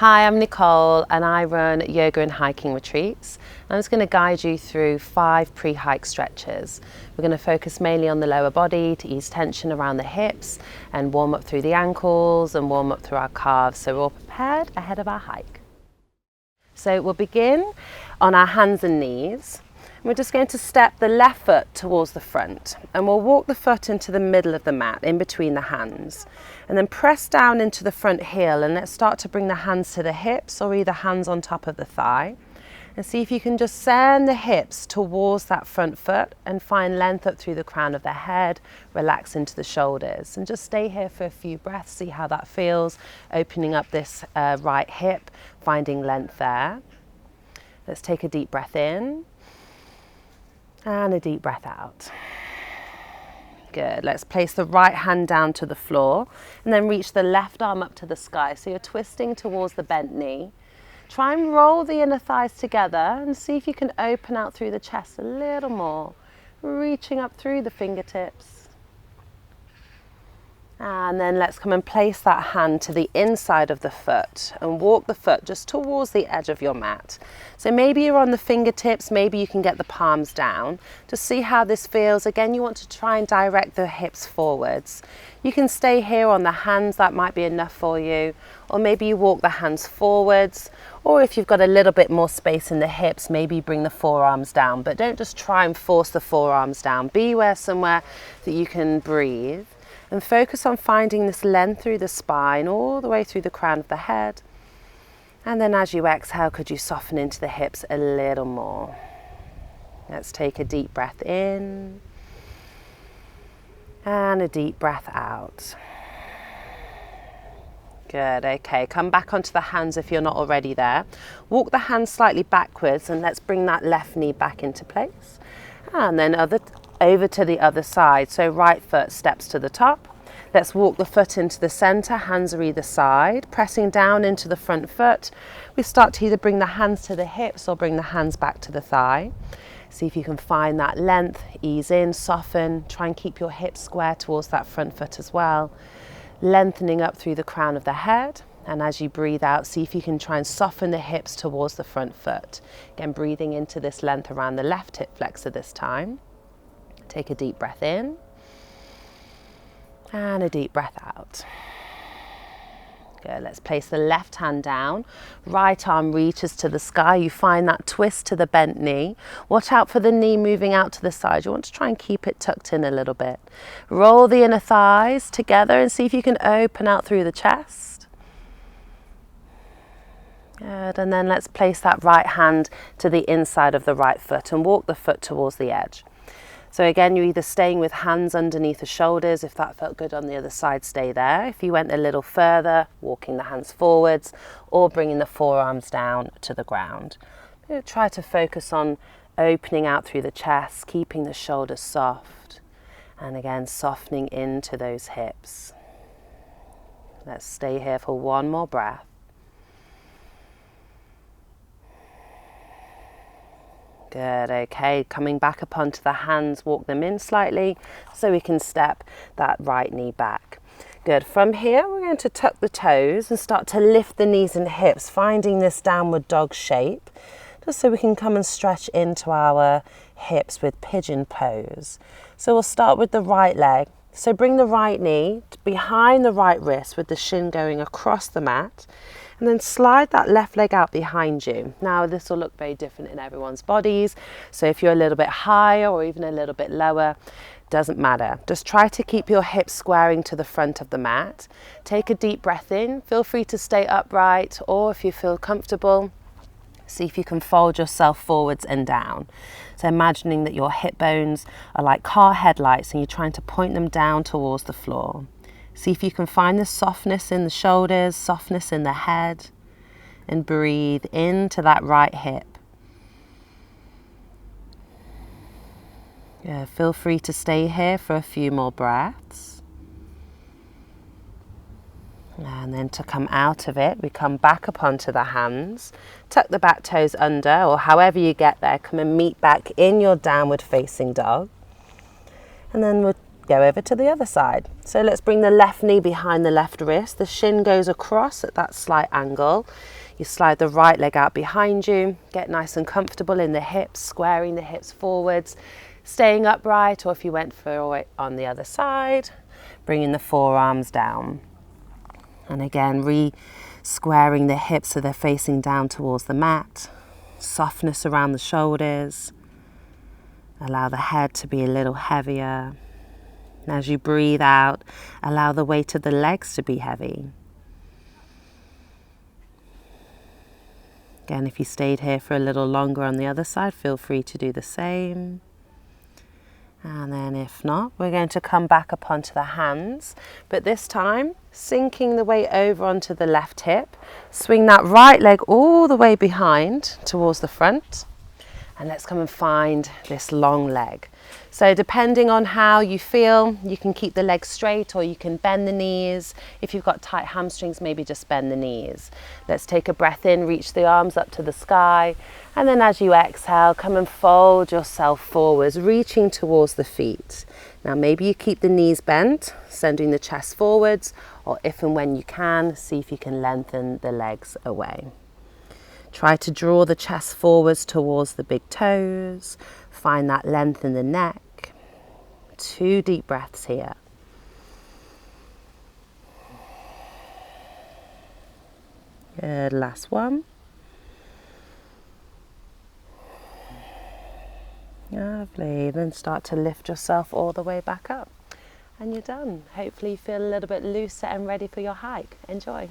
Hi, I'm Nicole and I run yoga and hiking retreats. I'm just going to guide you through 5 pre-hike stretches. We're going to focus mainly on the lower body to ease tension around the hips and warm up through the ankles and warm up through our calves so we're all prepared ahead of our hike. So we'll begin on our hands and knees. We're just going to step the left foot towards the front and we'll walk the foot into the middle of the mat in between the hands and then press down into the front heel, and let's start to bring the hands to the hips or either hands on top of the thigh, and see if you can just send the hips towards that front foot and find length up through the crown of the head, relax into the shoulders, and just stay here for a few breaths, see how that feels, opening up this right hip, finding length there. Let's take a deep breath in and a deep breath out. Good. Let's place the right hand down to the floor and then reach the left arm up to the sky. So you're twisting towards the bent knee. Try and roll the inner thighs together and see if you can open out through the chest a little more, reaching up through the fingertips. And then let's come and place that hand to the inside of the foot and walk the foot just towards the edge of your mat. So maybe you're on the fingertips, maybe you can get the palms down. Just see how this feels. Again, you want to try and direct the hips forwards. You can stay here on the hands, that might be enough for you. Or maybe you walk the hands forwards. Or if you've got a little bit more space in the hips, maybe bring the forearms down. But don't just try and force the forearms down. Be somewhere that you can breathe. And focus on finding this length through the spine, all the way through the crown of the head. And then as you exhale, could you soften into the hips a little more? Let's take a deep breath in and a deep breath out. Good, okay, come back onto the hands if you're not already there. Walk the hands slightly backwards and let's bring that left knee back into place. And then over to the other side, so right foot steps to the top. Let's walk the foot into the center, hands are either side, pressing down into the front foot. We start to either bring the hands to the hips or bring the hands back to the thigh. See if you can find that length, ease in, soften, try and keep your hips square towards that front foot as well. Lengthening up through the crown of the head. And as you breathe out, see if you can try and soften the hips towards the front foot. Again, breathing into this length around the left hip flexor this time. Take a deep breath in and a deep breath out. Good. Let's place the left hand down. Right arm reaches to the sky. You find that twist to the bent knee. Watch out for the knee moving out to the side. You want to try and keep it tucked in a little bit. Roll the inner thighs together and see if you can open out through the chest. Good. And then let's place that right hand to the inside of the right foot and walk the foot towards the edge. So again, you're either staying with hands underneath the shoulders. If that felt good on the other side, stay there. If you went a little further, walking the hands forwards or bringing the forearms down to the ground. Try to focus on opening out through the chest, keeping the shoulders soft, and again, softening into those hips. Let's stay here for one more breath. Good, okay, coming back up onto the hands, walk them in slightly so we can step that right knee back. Good, from here we're going to tuck the toes and start to lift the knees and hips, finding this downward dog shape, just so we can come and stretch into our hips with pigeon pose. So we'll start with the right leg. So bring the right knee behind the right wrist with the shin going across the mat. And then slide that left leg out behind you. Now this will look very different in everyone's bodies. So if you're a little bit higher or even a little bit lower, doesn't matter. Just try to keep your hips squaring to the front of the mat. Take a deep breath in. Feel free to stay upright, or if you feel comfortable, see if you can fold yourself forwards and down. So imagining that your hip bones are like car headlights and you're trying to point them down towards the floor. See if you can find the softness in the shoulders, softness in the head, and breathe into that right hip. Yeah, feel free to stay here for a few more breaths. And then to come out of it, we come back up onto the hands, tuck the back toes under, or however you get there, come and meet back in your downward facing dog. And then we'll go over to the other side. So let's bring the left knee behind the left wrist. The shin goes across at that slight angle. You slide the right leg out behind you, get nice and comfortable in the hips, squaring the hips forwards, staying upright, or if you went for it on the other side, bringing the forearms down. And again, squaring the hips so they're facing down towards the mat. Softness around the shoulders. Allow the head to be a little heavier. And as you breathe out, allow the weight of the legs to be heavy. Again, if you stayed here for a little longer on the other side, feel free to do the same. And then if not, we're going to come back up onto the hands, but this time sinking the weight over onto the left hip. Swing that right leg all the way behind towards the front. And let's come and find this long leg. So depending on how you feel, you can keep the legs straight or you can bend the knees. If you've got tight hamstrings, maybe just bend the knees. Let's take a breath in, reach the arms up to the sky. And then as you exhale, come and fold yourself forwards, reaching towards the feet. Now maybe you keep the knees bent, sending the chest forwards, or if and when you can, see if you can lengthen the legs away. Try to draw the chest forwards towards the big toes. Find that length in the neck. 2 deep breaths here. Good, last one. Lovely, then start to lift yourself all the way back up. And you're done. Hopefully you feel a little bit looser and ready for your hike. Enjoy.